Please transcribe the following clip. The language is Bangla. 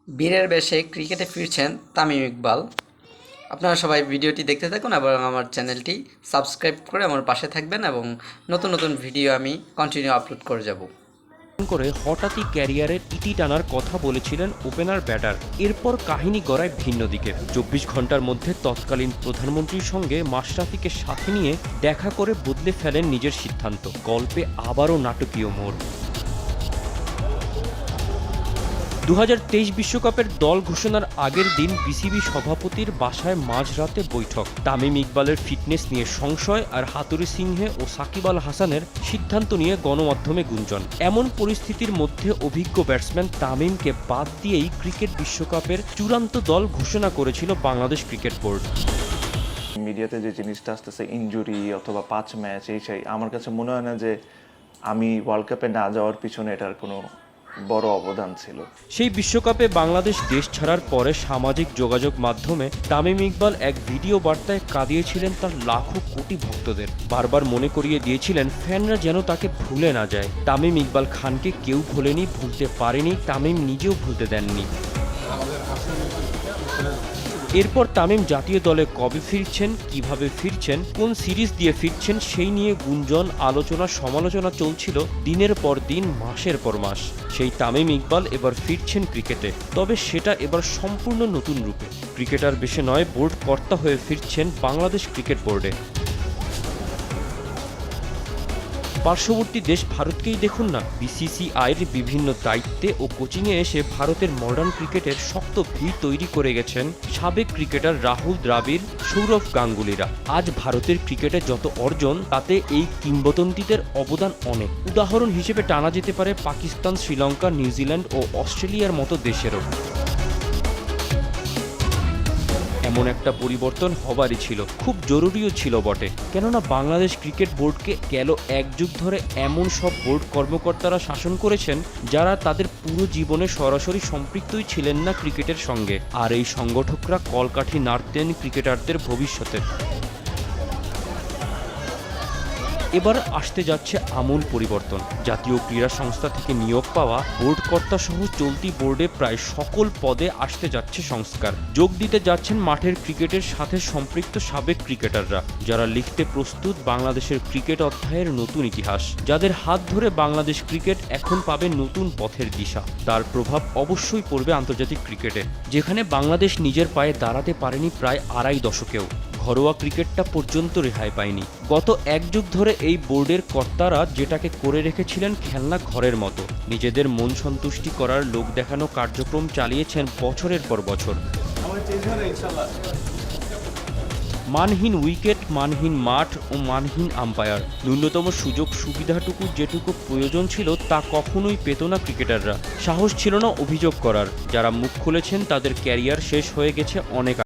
বীরের বেশে ক্রিকেটে ফিরছেন তামিম ইকবাল। আপনারা সবাই ভিডিওটি দেখতে থাকুন এবং আমার চ্যানেলটি সাবস্ক্রাইব করে আমার পাশে থাকবেন এবং নতুন নতুন ভিডিও আমি কন্টিনিউ আপলোড করে যাব। করে হঠাৎই ক্যারিয়ারের ইতি টানার কথা বলেছিলেন ওপেনার ব্যাটার। এরপর কাহিনী গড়ায় ভিন্ন দিকে। ২৪ ঘন্টার মধ্যে তৎকালীন প্রধানমন্ত্রীর সঙ্গে মাশরাফিকে সাথে নিয়ে দেখা করে বদলে ফেলেন নিজের সিদ্ধান্ত। গল্পে আবারও নাটকীয় মোড়। ২০২৩ বিশ্বকাপের দল ঘোষণার আগের দিন বিসিবি সভাপতির বাসায় মাঝরাতে বৈঠক। তামিম ইকবালের ফিটনেস নিয়ে সংশয় আর হাতুড়ি সিংহে ও সাকিব আল হাসানের সিদ্ধান্ত নিয়ে গণমাধ্যমে গুঞ্জন। এমন পরিস্থিতির মধ্যে অভিজ্ঞ ব্যাটসম্যান তামিমকে বাদ দিয়েই ক্রিকেট বিশ্বকাপের চূড়ান্ত দল ঘোষণা করেছিল বাংলাদেশ ক্রিকেট বোর্ড। মিডিয়াতে যে জিনিসটা আসতেছে ইনজুরি অথবা ৫ ম্যাচ এই সেই, আমার কাছে মনে হয় না যে আমি ওয়ার্ল্ড কাপে না যাওয়ার পিছনে এটার কোনো বড় অবদান ছিল। সেই বিশ্বকাপে বাংলাদেশ দেশ ছাড়ার পরে সামাজিক যোগাযোগ মাধ্যমে তামিম ইকবাল এক ভিডিও বার্তায় কাঁদিয়েছিলেন তার লাখো কোটি ভক্তদের। বারবার মনে করিয়ে দিয়েছিলেন ফ্যানরা যেন তাকে ভুলে না যায়। তামিম ইকবাল খানকে কেউ ভোলেনি, ভুলতে পারেনি, তামিম নিজেও ভুলতে দেননি। এরপর তামিম জাতীয় দলে কবে ফিরছেন, কিভাবে ফিরছেন, কোন সিরিজ দিয়ে ফিরছেন সেই নিয়ে গুঞ্জন, আলোচনা, সমালোচনা চলছিল দিনের পর দিন, মাসের পর মাস। সেই তামিম ইকবাল এবার ফিরছেন ক্রিকেটে, তবে সেটা এবার সম্পূর্ণ নতুন রূপে। ক্রিকেটার বেশে নয়, বোর্ড কর্তা হয়ে ফিরছেন বাংলাদেশ ক্রিকেট বোর্ডে। পার্শ্ববর্তী দেশ ভারতকেই দেখুন না, বিসিসিআইয়ের বিভিন্ন দায়িত্বে ও কোচিংয়ে এসে ভারতের মডার্ন ক্রিকেটের শক্ত ভিড় তৈরি করে গেছেন সাবেক ক্রিকেটার রাহুল দ্রাবিড়, সৌরভ গাঙ্গুলিরা। আজ ভারতের ক্রিকেটে যত অর্জন, তাতে এই কিংবদন্তিদের অবদান অনেক। উদাহরণ হিসেবে টানা যেতে পারে পাকিস্তান, শ্রীলঙ্কা, নিউজিল্যান্ড ও অস্ট্রেলিয়ার মতো দেশেরও। এমন একটা পরিবর্তন হবারই ছিল, খুব জরুরিও ছিল বটে। কেননা বাংলাদেশ ক্রিকেট বোর্ডকে গেল এক যুগ ধরে এমন সব বোর্ড কর্মকর্তারা শাসন করেছেন যারা তাদের পুরো জীবনে সরাসরি সম্পৃক্তই ছিলেন না ক্রিকেটের সঙ্গে। আর এই সংগঠকরা কলকাঠি নাড়তেন ক্রিকেটারদের ভবিষ্যতের। এবার আসতে যাচ্ছে আমূল পরিবর্তন। জাতীয় ক্রীড়া সংস্থা থেকে নিয়োগ পাওয়া বোর্ড কর্তা সহ চলতি বোর্ডে প্রায় সকল পদে আসতে যাচ্ছে সংস্কার। যোগ দিতে যাচ্ছেন মাঠের ক্রিকেটের সাথে সম্পৃক্ত সাবেক ক্রিকেটাররা, যারা লিখতে প্রস্তুত বাংলাদেশের ক্রিকেট অধ্যায়ের নতুন ইতিহাস, যাদের হাত ধরে বাংলাদেশ ক্রিকেট এখন পাবে নতুন পথের দিশা। তার প্রভাব অবশ্যই পড়বে আন্তর্জাতিক ক্রিকেটে, যেখানে বাংলাদেশ নিজের পায়ে দাঁড়াতে পারেনি প্রায় আড়াই দশকেও। ঘরোয়া ক্রিকেটটা পর্যন্ত রেহাই পায়নি। গত এক যুগ ধরে এই বোর্ডের কর্তারা যেটাকে করে রেখেছিলেন খেলনা ঘরের মতো, নিজেদের মন সন্তুষ্টি করার লোক দেখানো কার্যক্রম চালিয়েছেন বছরের পর বছর। মানহীন উইকেট, মানহীন মাঠ ও মানহীন আম্পায়ার। ন্যূনতম সুযোগ সুবিধাটুকু যেটুকু প্রয়োজন ছিল তা কখনোই পেত না ক্রিকেটাররা। সাহস ছিল না অভিযোগ করার। যারা মুখ খুলেছেন তাদের ক্যারিয়ার শেষ হয়ে গেছে অনেক